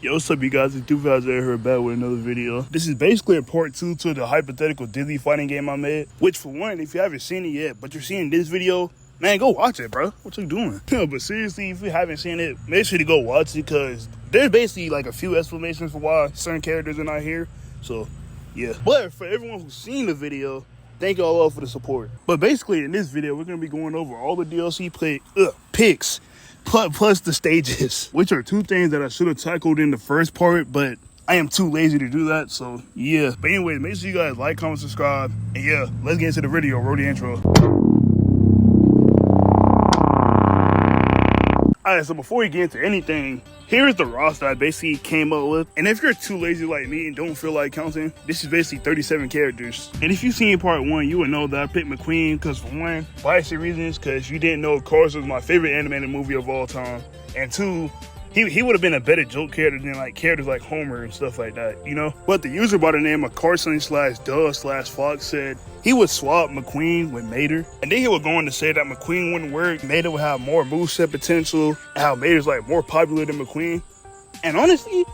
Yo, what's up, you guys? It's Duval here back with another video. This is basically a part 2 to the hypothetical Disney fighting game I made. Which, for one, if you haven't seen it yet, but you're seeing this video, man, go watch it, bro. What you doing? But seriously, if you haven't seen it, make sure to go watch it, because there's basically like a few explanations for why certain characters are not here. So, yeah. But for everyone who's seen the video, thank y'all for the support. But basically, in this video, we're going to be going over all the DLC picks. Plus the stages, which are two things that I should have tackled in the first part, but I am too lazy to do that, so yeah. But anyway, make sure you guys like, comment, subscribe, and yeah, let's get into the video. Roll the intro. Alright, so before we get into anything, here's the roster I basically came up with. And if you're too lazy like me and don't feel like counting, this is basically 37 characters. And if you've seen part 1, you would know that I picked McQueen because, for one, biased reasons, because you didn't know Cars was my favorite animated movie of all time. And two, he would have been a better joke character than like characters like Homer and stuff like that, you know? But the user by the name of Carson/Duh/Fox said he would swap McQueen with Mater. And then he was going to say that McQueen wouldn't work, Mater would have more moveset potential, and how Mater's like more popular than McQueen. And honestly,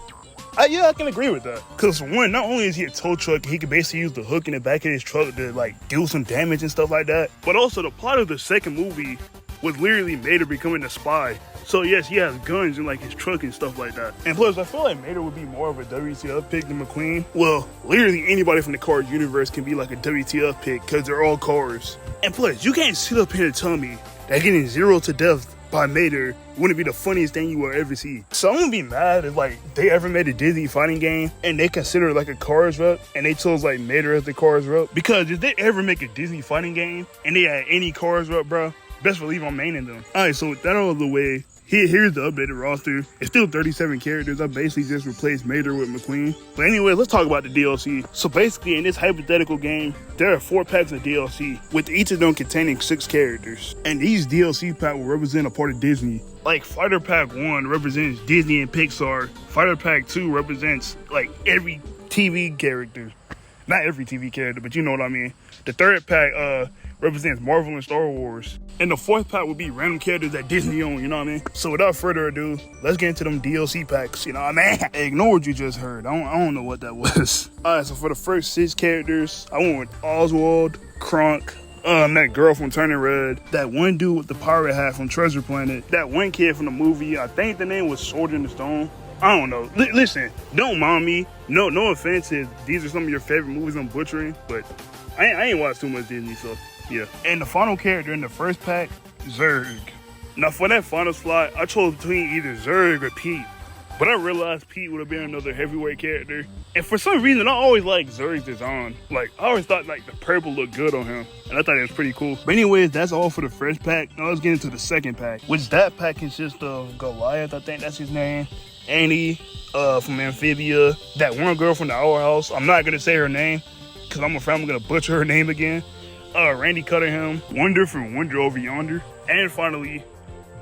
I can agree with that. Because for one, not only is he a tow truck, he can basically use the hook in the back of his truck to like do some damage and stuff like that. But also the plot of the second movie was literally Mater becoming a spy. So yes, he has guns in like his truck and stuff like that. And plus, I feel like Mater would be more of a WTF pick than McQueen. Well, literally anybody from the Cars universe can be like a WTF pick because they're all Cars. And plus, you can't sit up here and tell me that getting 0 to death by Mater wouldn't be the funniest thing you will ever see. So I'm gonna be mad if like they ever made a Disney fighting game and they consider it like a Cars rep and they chose like Mater as the Cars rep. Because if they ever make a Disney fighting game and they had any Cars rep, bro, best believe I'm maining them. Alright, so with that out of the way, here's the updated roster. It's still 37 characters. I basically just replaced Mater with McQueen. But anyway, let's talk about the DLC. So basically, in this hypothetical game, there are 4 packs of DLC, with each of them containing 6 characters. And each DLC pack will represent a part of Disney. Like Fighter Pack 1 represents Disney and Pixar. Fighter Pack 2 represents like every TV character. Not every TV character, but you know what I mean. The third pack represents Marvel and Star Wars. And the fourth pack would be random characters that Disney own, you know what I mean? So without further ado, let's get into them DLC packs, you know what I mean? Ignore what you just heard. I don't know what that was. Alright, so for the first 6 characters, I went with Oswald, Kronk, that girl from Turning Red, that one dude with the pirate hat from Treasure Planet, that one kid from the movie, I think the name was Sword in the Stone. I don't know. Listen, don't mind me. No offense if these are some of your favorite movies I'm butchering, but I ain't watched too much Disney, so yeah. And the final character in the first pack, Zurg. Now for that final slot, I chose between either Zurg or Pete. But I realized Pete would have been another heavyweight character. And for some reason, I always liked Zurg's design. Like, I always thought like the purple looked good on him. And I thought it was pretty cool. But anyways, that's all for the first pack. Now let's get into the second pack. Which that pack consists of Goliath, I think that's his name. Annie from Amphibia. That one girl from the Owl House. I'm not going to say her name, because I'm afraid I'm going to butcher her name again. Randy Cunningham, Wonder from Wonder Over Yonder, and finally,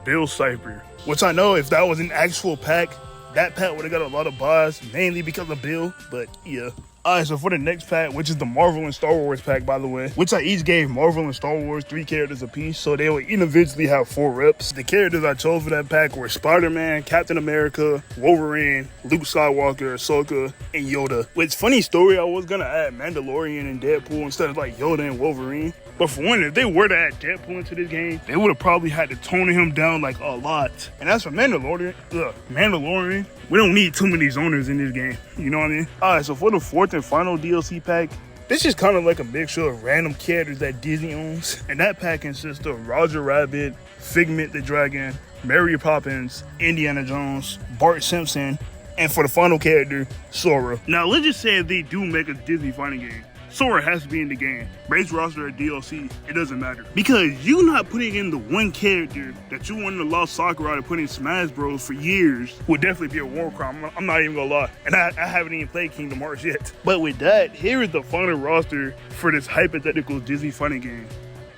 Bill Cipher. Which I know if that was an actual pack, that pack would have got a lot of buys, mainly because of Bill, but yeah. Alright, so for the next pack, which is the Marvel and Star Wars pack, by the way, which I each gave Marvel and Star Wars 3 characters apiece, so they would individually have 4 reps. The characters I chose for that pack were Spider-Man, Captain America, Wolverine, Luke Skywalker, Ahsoka, and Yoda. Which, funny story, I was gonna add Mandalorian and Deadpool instead of like Yoda and Wolverine. But for one, if they were to add Deadpool into this game, they would have probably had to tone him down like a lot. And as for Mandalorian, we don't need too many zoners in this game. You know what I mean? Alright, so for the 4th and final DLC pack, this is kind of like a mixture of random characters that Disney owns. And that pack consists of Roger Rabbit, Figment the Dragon, Mary Poppins, Indiana Jones, Bart Simpson, and for the final character, Sora. Now, let's just say if they do make a Disney fighting game, Sora has to be in the game. Base roster or DLC, it doesn't matter. Because you not putting in the one character that you wanted to Lost Sakurai to put in Smash Bros for years would definitely be a war crime. I'm not even gonna lie. And I haven't even played Kingdom Hearts yet. But with that, here is the final roster for this hypothetical Disney fighting game.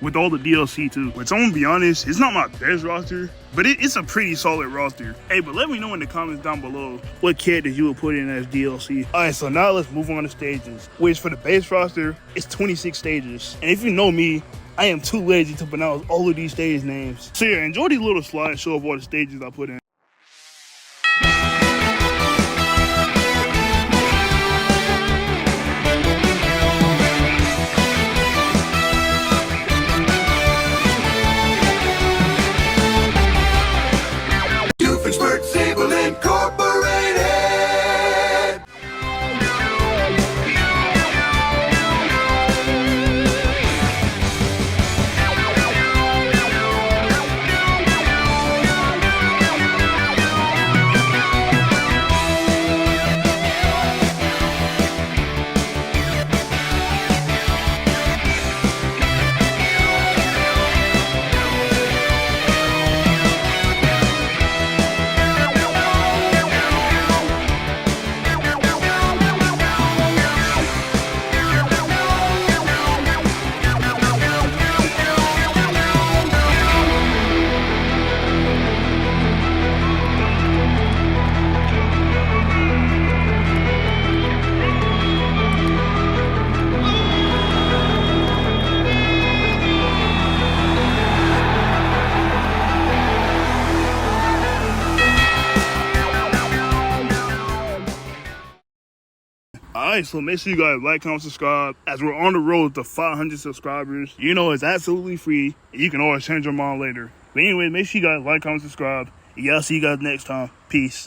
With all the DLC too. Which I'm gonna be honest, it's not my best roster, but it's a pretty solid roster. Hey, but let me know in the comments down below what characters you would put in as DLC. Alright, so now let's move on to stages. Which for the base roster, it's 26 stages. And if you know me, I am too lazy to pronounce all of these stage names. So yeah, enjoy these little slideshow of all the stages I put in. Alright, so make sure you guys like, comment, subscribe. As we're on the road to 500 subscribers, you know it's absolutely free. And you can always change your mind later. But anyway, make sure you guys like, comment, subscribe. And y'all see you guys next time. Peace.